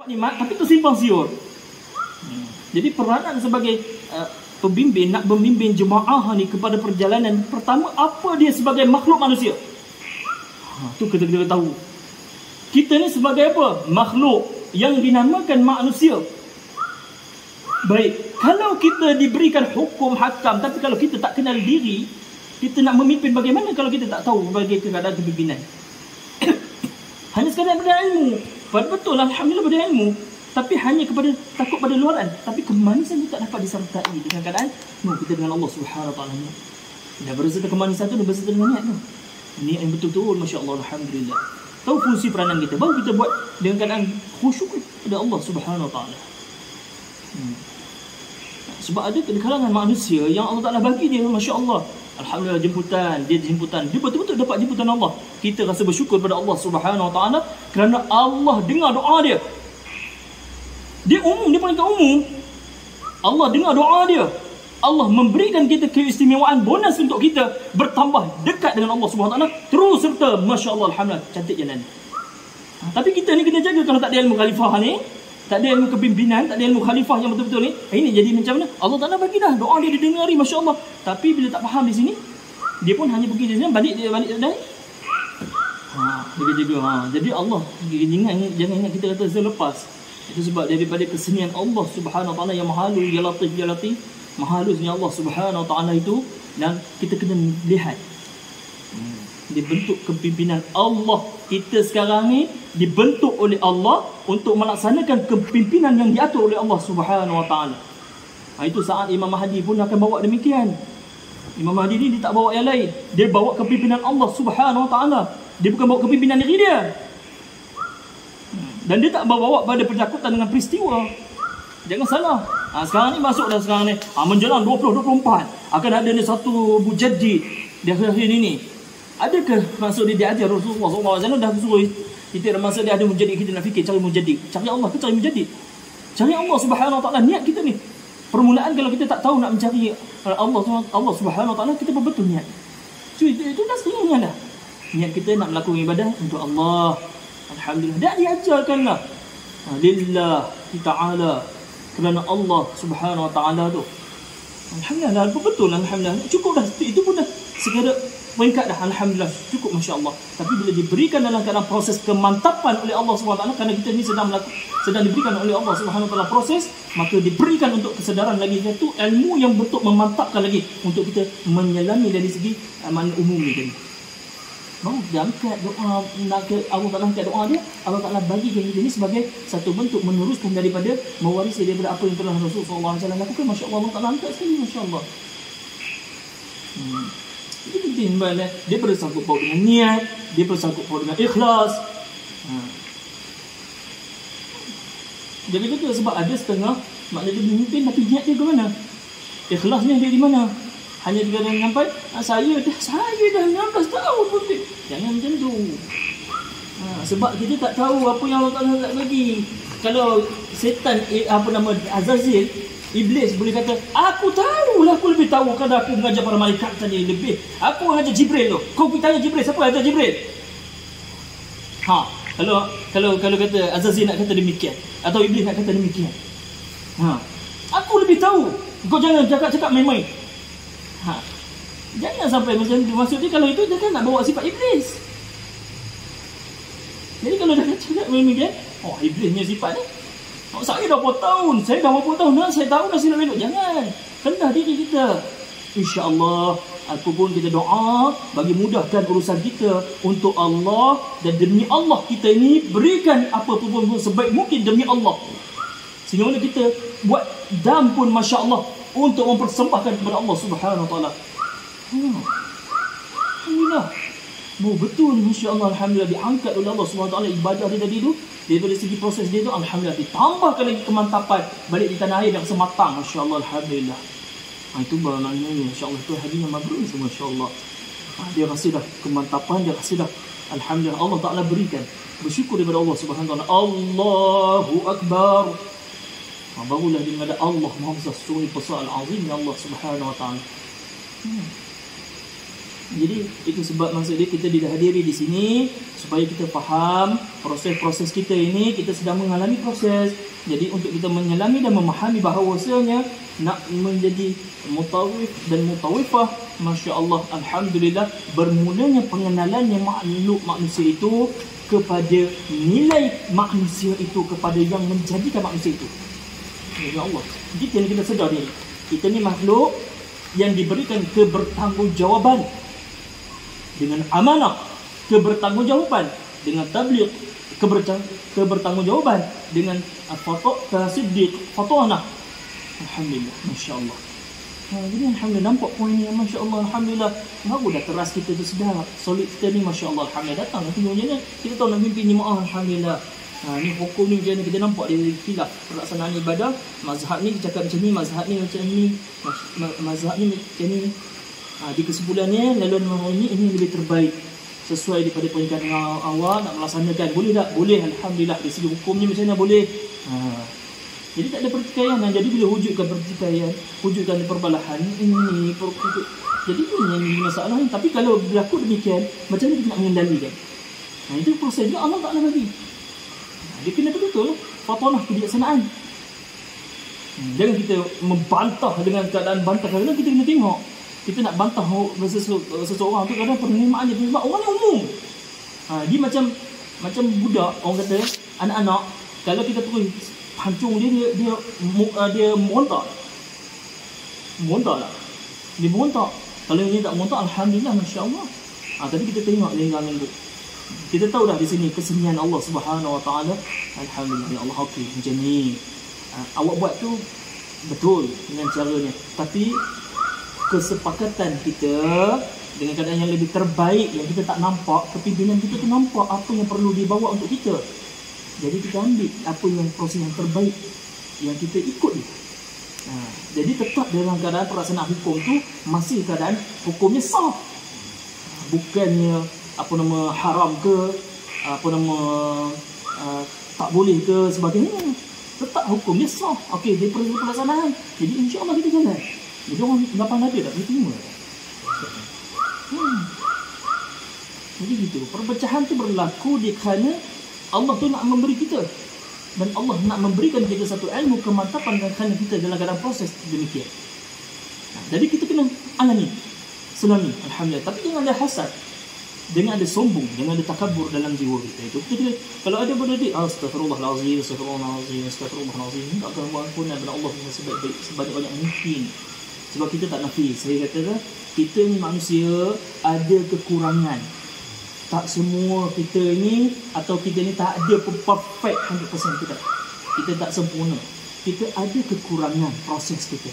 nikmat tapi tersimpang siur. Jadi peranan sebagai pembimbing, nak membimbing jemaah ni kepada perjalanan pertama, apa dia sebagai makhluk manusia. Tu kita tahu. Kita ni sebagai apa? Makhluk yang dinamakan manusia. Baik, kalau kita diberikan hukum hakam, tapi kalau kita tak kenal diri, kita nak memimpin bagaimana kalau kita tak tahu bagi keadaan kepimpinan? Hanya sekadar pada ilmu. Betul, alhamdulillah pada ilmu. Tapi hanya kepada takut pada luaran. Tapi kemanisan itu tak dapat disertai dengan keadaan kita dengan Allah Subhanahu Wa Taala. Dah berserta kemanisan tu, dah berserta dengan niat tu. Niat yang betul-betul, masya-Allah, alhamdulillah. Tahu fungsi peranan kita, baru kita buat dengan keadaan khusyuk pada Allah Subhanahu Wa Taala. Sebab ada di kalangan manusia yang Allah Taala bagi dia, masya-Allah, alhamdulillah, jemputan. Dia betul-betul dapat jemputan Allah. Kita rasa bersyukur pada Allah Subhanahu Wa Taala kerana Allah dengar doa dia. Dia umum, dia paling umum. Allah dengar doa dia. Allah memberikan kita keistimewaan, bonus untuk kita bertambah dekat dengan Allah Subhanahu Wa Taala terus serta, masya-Allah, alhamdulillah, cantik jalan. Tapi kita ni kena jaga kalau tak ada ilmu khalifah ni, tak ada ilmu kepimpinan, tak ada ilmu khalifah yang betul-betul ni. Ini jadi macam mana? Allah Taala bagi dah, doa dia didengari, masya-Allah. Tapi bila tak faham di sini, dia pun hanya pergi di sini, balik dah. Dia jaga. Jadi Allah jangan ingat kita kata selepas. Itu sebab daripada kesenian Allah Subhanahu Wa Taala yang mahalus, ya latif. Mahalusnya Allah Subhanahu Wa Taala itu, dan kita kena lihat dibentuk kepimpinan Allah. Kita sekarang ni dibentuk oleh Allah untuk melaksanakan kepimpinan yang diatur oleh Allah Subhanahu Wa Taala. Itu saat Imam Mahdi pun akan bawa demikian. Imam Mahdi ni dia tak bawa yang lain. Dia bawa kepimpinan Allah Subhanahu Wa Taala. Dia bukan bawa kepimpinan diri dia. Dan dia tak bawa pada pencakutan dengan peristiwa. Jangan salah. Sekarang ni masuk dah sekarang ni. Menjelang 2024 akan ada ni satu mujaddid di akhir-akhir ini. Adakah maksud dia ajar Rasulullah SAW dah suruh kita masa dia ada mujaddid, kita nak fikir cari mujaddid. Cari Allah ke cari mujaddid? Cari Allah Subhanahu Wa Taala. Niat kita ni. Permulaan kalau kita tak tahu nak mencari Allah Subhanahu Wa Taala, kita betul niat. Itu dah sebenarnya dah. Niat kita nak melakukan ibadah untuk Allah. Alhamdulillah, dah diajarkanlah lillah ta'ala, kerana Allah Subhanahu Wa Taala tu. Alhamdulillah, betul, alhamdulillah. Cukup dah, itu pun dah sekadar peringkat dah, alhamdulillah, cukup, masya-Allah. Tapi bila diberikan dalam keadaan proses kemantapan oleh Allah Subhanahu Wa Taala, kerana kita ni sedang diberikan oleh Allah Subhanahu Wa Taala proses, maka diberikan untuk kesedaran lagi, iaitu ilmu yang betul memantapkan lagi untuk kita menyelami dari segi makna umum ni tadi. Dia angkat doa, Allah Ta'ala angkat doa dia, Allah Ta'ala bagikan kita ini sebagai satu bentuk meneruskan daripada mewarisi daripada apa yang telah Rasulullah SAW lakukan. Masya Allah, Allah Ta'ala angkat sekali, Masya Allah. Itu penting, dia bersangkut paut dengan niat, dia bersangkut paut dengan ikhlas. Jadi betul, sebab ada setengah maknanya dia memimpin tapi niat dia ke mana? Ikhlasnya dia di mana? Hanya dia sampai saya dah 16 tahun pun. Jangan macam tu. Sebab kita tak tahu apa yang Allah Taala tak bagi. Kalau setan Azazil, iblis boleh kata, aku tahulah, aku lebih tahu kerana aku mengajar para malaikat tadi lebih. Aku mengajar Jibril tu. Kau pergi tanya Jibril, siapa ajar Jibril? Kalau kata Azazil nak kata demikian, atau iblis nak kata demikian. Aku lebih tahu. Kau jangan cakap main-main. Jangan sampai macam tu. Maksudnya kalau itu dia kan nak bawa sifat iblis. Jadi kalau dah cakap macam iblis punya sifat ni, saya dah berapa tahun, saya tahu dah silap elok. Jangan. Rendah diri kita. InsyaAllah, apapun kita doa bagi mudahkan urusan kita untuk Allah, dan demi Allah kita ini berikan apa pun sebaik mungkin demi Allah. Sehingga mana kita buat dam pun, masya-Allah, untuk mempersembahkan kepada Allah Subhanahu Wa Taala. Alhamdulillah. Betul, masya-Allah, alhamdulillah, diangkat oleh Allah Subhanahu Wa Taala ibadah dia tadi tu. Daripada segi proses dia tu, alhamdulillah, ditambahkan lagi kemantapan balik di tanah air yang sematang, masya-Allah, alhamdulillah. Itu maknanya, masya-Allah, tu hadiah mabrur semua, masya-Allah. Dia rasa dah kemantapan, dia rasa dah alhamdulillah Allah Taala berikan. Bersyukur daripada Allah Subhanahu Wa Taala. Allahu Akbar. Barulah dia mengada Allah Muhammad Rasulullah Al-Azim ya Allah Subhanahu Wa Taala. Jadi itu sebab maksud dia kita dihadiri di sini supaya kita faham proses-proses kita ini, kita sedang mengalami proses. Jadi untuk kita menyelami dan memahami bahawasanya nak menjadi mutawif dan mutawifah, masya-Allah, alhamdulillah, bermulanya pengenalannya makhluk manusia itu kepada nilai manusia itu, kepada yang menjadikan manusia itu. Ya Allah, kita ni kita sedar ni, kita ni makhluk yang diberikan kebertanggungjawaban dengan amanah, kebertanggungjawaban dengan tabligh, kebertanggungjawaban dengan siddiq, fatanah. Alhamdulillah, masya-Allah. Jadi alhamdulillah, nampak poin ni, masya-Allah, alhamdulillah. Baru dah teras kita tu sedar, solid kita ni, masya-Allah, alhamdulillah. Datang tengok je ni, kita tahu nak pimpin jemaah, alhamdulillah. Ni hukum ni macam ni, kita nampak dia khilaf pelaksanaan ibadah. Mazhab ni cakap macam ni, mazhab ni macam ni, mazhab ni macam ni. Di kesimpulannya, laluan ini lebih terbaik sesuai daripada peringkat awal nak melaksanakan. Boleh tak? Boleh, alhamdulillah. Dari segi hukum ni macam mana boleh. Jadi tak ada pertikaian. Jadi bila wujudkan pertikaian, wujudkan perbalahan ini, jadi ini masalah ni. Tapi kalau berlaku demikian, macam mana kita nak mengendalikan? Itu proses juga Allah Ta'ala bagi. Dia kena betul-betul fatanah, kebijaksanaan. Jangan kita membantah dengan keadaan bantah. Kadang-kadang kita kena tengok, kita nak bantah seseorang tu kadang penerimaan dia sebab orang ni umum. Dia macam budak, orang kata anak-anak, kalau kita terus hancung dia merontak. Merontak lah. Dia merontak. Kalau dia tak merontak, alhamdulillah, masya-Allah. Tapi kita tengok lenggang-lenggang. Kita tahu dah di sini kesenian Allah Subhanahu Wa Taala. Alhamdulillah, ya Allah, okey macam ni. Awak buat tu betul dengan caranya. Tapi kesepakatan kita dengan keadaan yang lebih terbaik yang kita tak nampak, kepimpinan kita tu nampak apa yang perlu dibawa untuk kita. Jadi kita ambil apa yang proses yang terbaik yang kita ikut dia. Jadi tetap dalam keadaan pelaksanaan hukum tu masih keadaan hukumnya sah. Bukannya haram ke, tak boleh ke sebagainya. Tetap hukumnya sah. Okey, dia perlu pelaksanaan. Jadi insya-Allah kita jalan. Jadi orang lapang dada tak boleh terima. Jadi gitu. Perpecahan tu berlaku kerana Allah tu nak memberi kita, dan Allah nak memberikan kita satu ilmu kemantapan kerana kita dalam keadaan proses demikian. Jadi kita kena alami, selami, alhamdulillah. Tapi jangan ada hasad, jangan ada sombong, jangan ada takabur dalam jiwa kita. Itu kita kalau ada benda astagfirullahalazim, astagfirullahalazim, astagfirullahalazim, minta ampunan kepada Allah sebanyak-banyak mungkin. Sebab kita tak nafi. Saya kata kita ni manusia ada kekurangan. Tak semua kita ni atau kita ni tak ada perfect 100% kita. Kita tak sempurna. Kita ada kekurangan proses kita.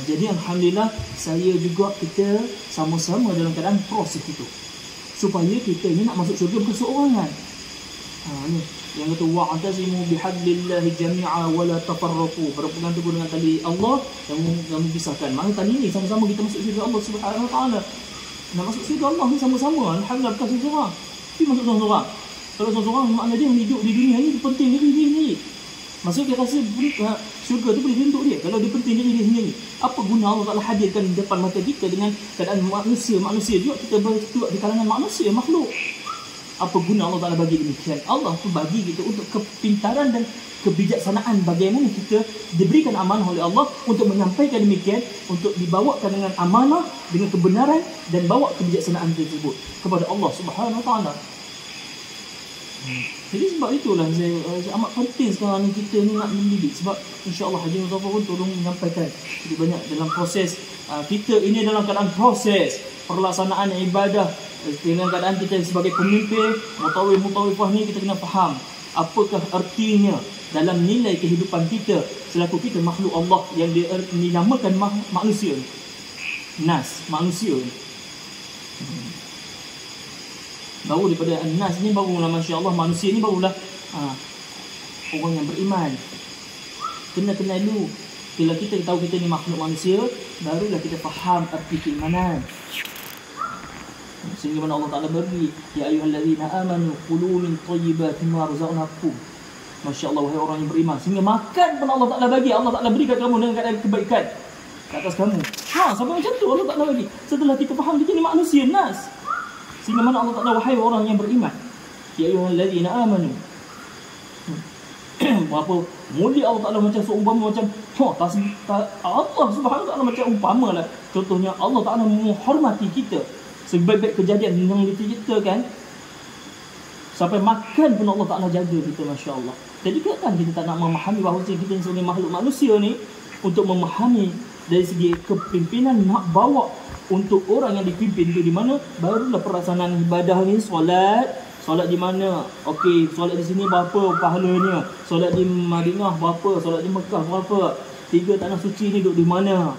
Jadi alhamdulillah, saya juga kita sama-sama dalam keadaan proses itu. Supaya kita ni nak masuk syurga bukan seorangan. Ni yang kata wa'tasimu bihablillahi jami'a wa la tafarraqu. Berpegang teguh dengan tali Allah yang memisahkan. Mana tali ni sama-sama kita masuk syurga Allah Subhanahu Wa Taala. Nak masuk syurga Allah ni sama-sama. Alhamdulillah, bukan seorang-seorang. Tapi masuk seorang-seorang. Kalau seorang-seorang, makna dia hidup di dunia ni penting diri dia sendiri. Maksudnya dia rasa syurga tu boleh untuk dia. Kalau dia penting diri dia sendiri, apa guna Allah Ta'ala hadirkan di depan mata kita dengan keadaan manusia juga, kita bertuak di kalangan manusia, makhluk. Apa guna Allah Ta'ala bagi demikian? Allah tu bagi kita untuk kepintaran dan kebijaksanaan, bagaimana kita diberikan amanah oleh Allah untuk menyampaikan demikian, untuk dibawakan dengan amanah, dengan kebenaran, dan bawa kebijaksanaan tersebut kepada Allah Subhanahu Wa Taala. Jadi sebab itulah saya amat penting sekarang ni kita ni nak mendidik. Sebab insya-Allah Haji Mustafa pun tolong menyampaikan jadi banyak dalam proses kita ini, dalam keadaan proses pelaksanaan ibadah, dengan keadaan kita sebagai pemimpin mutawif-mutawifah ni, kita kena faham apakah artinya dalam nilai kehidupan kita selaku kita makhluk Allah yang dinamakan manusia, manusia. Baru daripada An-Nas ni barulah masya-Allah, manusia ni barulah orang yang beriman. Kena kenal dulu. Bila kita tahu kita ni makhluk manusia, barulah kita faham arti keimanan. Sehingga mana Allah Ta'ala beri, ya ayyuhallazina amanu kulu min thayyibati ma razaqnakum. Masya-Allah, wahai orang yang beriman, sehingga makan pun Allah Ta'ala bagi, Allah Ta'ala berikan kamu dengan keadaan kebaikan ke atas kamu. Sampai macam tu Allah Ta'ala bagi. Setelah kita faham kita ni manusia, nas. Sehingga mana Allah Ta'ala, wahai orang yang beriman, ya ayyuhallazina amanu. Berapa mulia Allah Ta'ala, macam seumpama macam Allah Subhanahu Wa Ta'ala macam umpama lah. Contohnya Allah Ta'ala menghormati kita. Sebaik-baik kejadian yang diceritakan, sampai makan pun Allah Ta'ala jaga kita, Masya Allah. Jadi kan kita tak nak memahami bahawa kita sebagai makhluk manusia ni, untuk memahami dari segi kepimpinan, nak bawa untuk orang yang dipimpin tu di mana, barulah pelaksanaan ibadah ni. Solat di mana? Okey, solat di sini berapa pahalanya? Solat di Madinah berapa? Solat di Mekah berapa? 3 tanah suci ni duduk di mana?